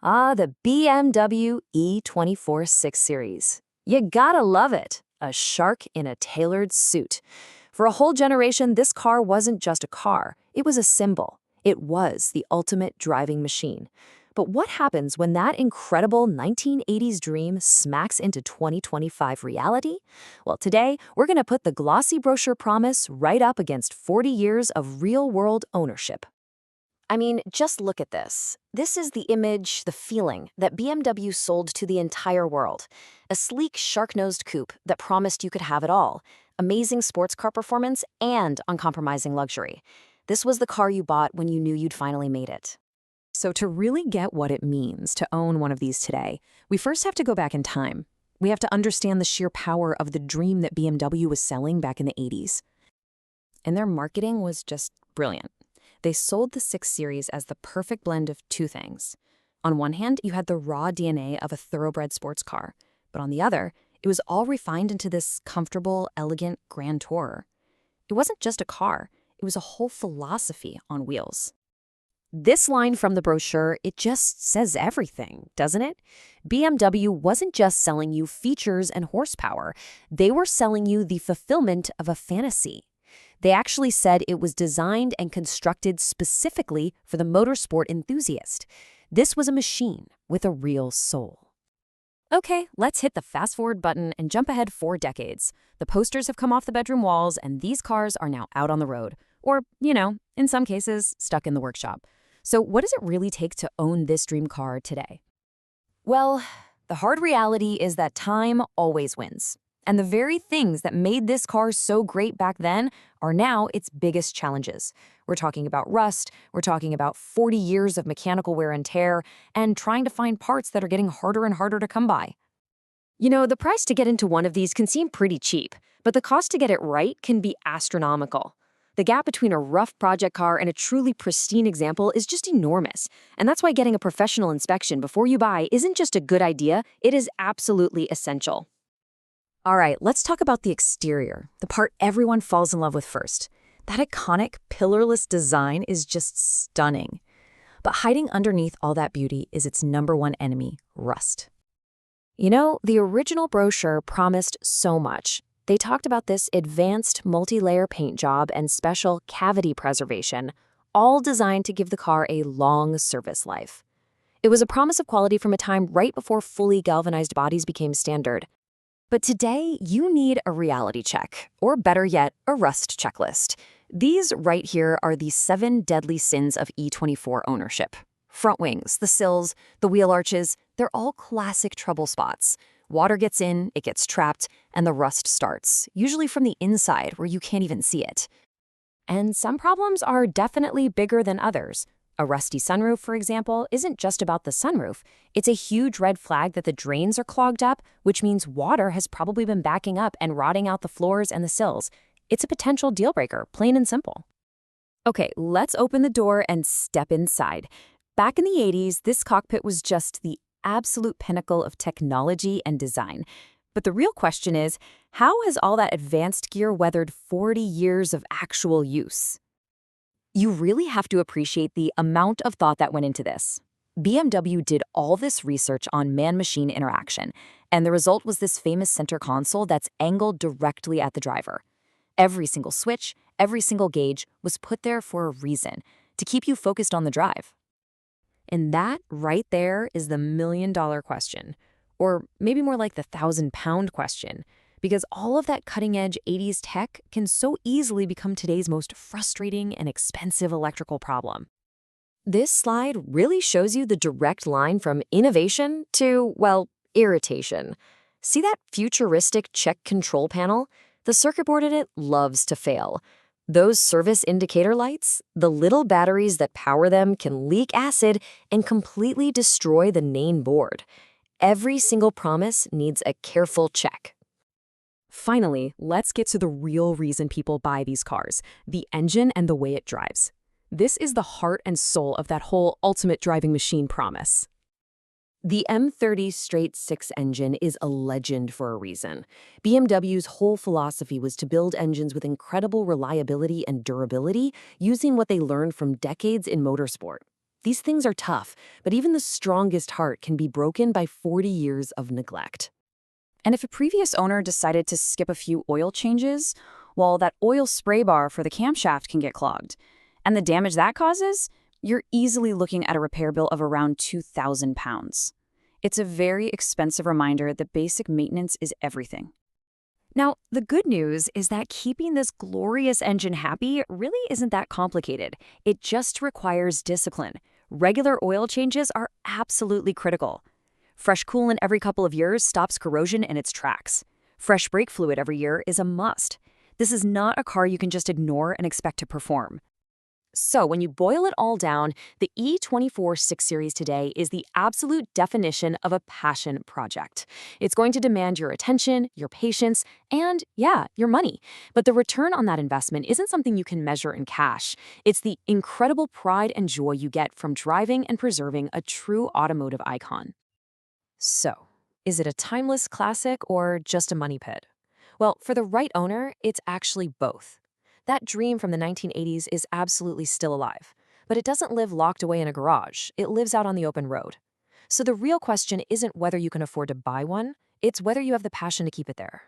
Ah, the BMW E24 6 Series. You gotta love it. A shark in a tailored suit. For a whole generation, this car wasn't just a car. It was a symbol. It was the ultimate driving machine. But what happens when that incredible 1980s dream smacks into 2025 reality? Well, today, we're gonna put the glossy brochure promise right up against 40 years of real-world ownership. I mean, just look at this. This is the image, the feeling that BMW sold to the entire world. A sleek, shark-nosed coupe that promised you could have it all. Amazing sports car performance and uncompromising luxury. This was the car you bought when you knew you'd finally made it. So to really get what it means to own one of these today, we first have to go back in time. We have to understand the sheer power of the dream that BMW was selling back in the 80s. And their marketing was just brilliant. They sold the 6 Series as the perfect blend of two things. On one hand, you had the raw DNA of a thoroughbred sports car, but on the other, it was all refined into this comfortable, elegant grand tourer. It wasn't just a car, it was a whole philosophy on wheels. This line from the brochure, it just says everything, doesn't it? BMW wasn't just selling you features and horsepower, they were selling you the fulfillment of a fantasy. They actually said it was designed and constructed specifically for the motorsport enthusiast. This was a machine with a real soul. Okay, let's hit the fast-forward button and jump ahead 4 decades. The posters have come off the bedroom walls, and these cars are now out on the road. Or, in some cases, stuck in the workshop. So what does it really take to own this dream car today? Well, the hard reality is that time always wins. And the very things that made this car so great back then are now its biggest challenges. We're talking about rust, we're talking about 40 years of mechanical wear and tear, and trying to find parts that are getting harder and harder to come by. The price to get into one of these can seem pretty cheap, but the cost to get it right can be astronomical. The gap between a rough project car and a truly pristine example is just enormous. And that's why getting a professional inspection before you buy isn't just a good idea, it is absolutely essential. All right, let's talk about the exterior, the part everyone falls in love with first. That iconic, pillarless design is just stunning. But hiding underneath all that beauty is its #1 enemy, rust. The original brochure promised so much. They talked about this advanced multi-layer paint job and special cavity preservation, all designed to give the car a long service life. It was a promise of quality from a time right before fully galvanized bodies became standard. But today, you need a reality check, or better yet, a rust checklist. These right here are the 7 deadly sins of E24 ownership. Front wings, the sills, the wheel arches, they're all classic trouble spots. Water gets in, it gets trapped, and the rust starts, usually from the inside where you can't even see it. And some problems are definitely bigger than others. A rusty sunroof, for example, isn't just about the sunroof. It's a huge red flag that the drains are clogged up, which means water has probably been backing up and rotting out the floors and the sills. It's a potential deal breaker, plain and simple. Okay, let's open the door and step inside. Back in the 80s, this cockpit was just the absolute pinnacle of technology and design. But the real question is, how has all that advanced gear weathered 40 years of actual use? You really have to appreciate the amount of thought that went into this. BMW did all this research on man-machine interaction, and the result was this famous center console that's angled directly at the driver. Every single switch, every single gauge was put there for a reason, to keep you focused on the drive. And that right there is the $1,000,000 question, or maybe more like the 1,000-pound question. Because all of that cutting-edge 80s tech can so easily become today's most frustrating and expensive electrical problem. This slide really shows you the direct line from innovation to, well, irritation. See that futuristic check control panel? The circuit board in it loves to fail. Those service indicator lights, the little batteries that power them can leak acid and completely destroy the main board. Every single promise needs a careful check. Finally, let's get to the real reason people buy these cars, the engine and the way it drives. This is the heart and soul of that whole ultimate driving machine promise. The M30 straight-six engine is a legend for a reason. BMW's whole philosophy was to build engines with incredible reliability and durability using what they learned from decades in motorsport. These things are tough, but even the strongest heart can be broken by 40 years of neglect. And if a previous owner decided to skip a few oil changes, well, that oil spray bar for the camshaft can get clogged. And the damage that causes, you're easily looking at a repair bill of around £2,000. It's a very expensive reminder that basic maintenance is everything. Now, the good news is that keeping this glorious engine happy really isn't that complicated. It just requires discipline. Regular oil changes are absolutely critical. Fresh coolant every couple of years stops corrosion in its tracks. Fresh brake fluid every year is a must. This is not a car you can just ignore and expect to perform. So when you boil it all down, the E24 6 Series today is the absolute definition of a passion project. It's going to demand your attention, your patience, and, yeah, your money. But the return on that investment isn't something you can measure in cash. It's the incredible pride and joy you get from driving and preserving a true automotive icon. So, is it a timeless classic or just a money pit? Well, for the right owner, it's actually both. That dream from the 1980s is absolutely still alive, but it doesn't live locked away in a garage. It lives out on the open road. So the real question isn't whether you can afford to buy one, it's whether you have the passion to keep it there.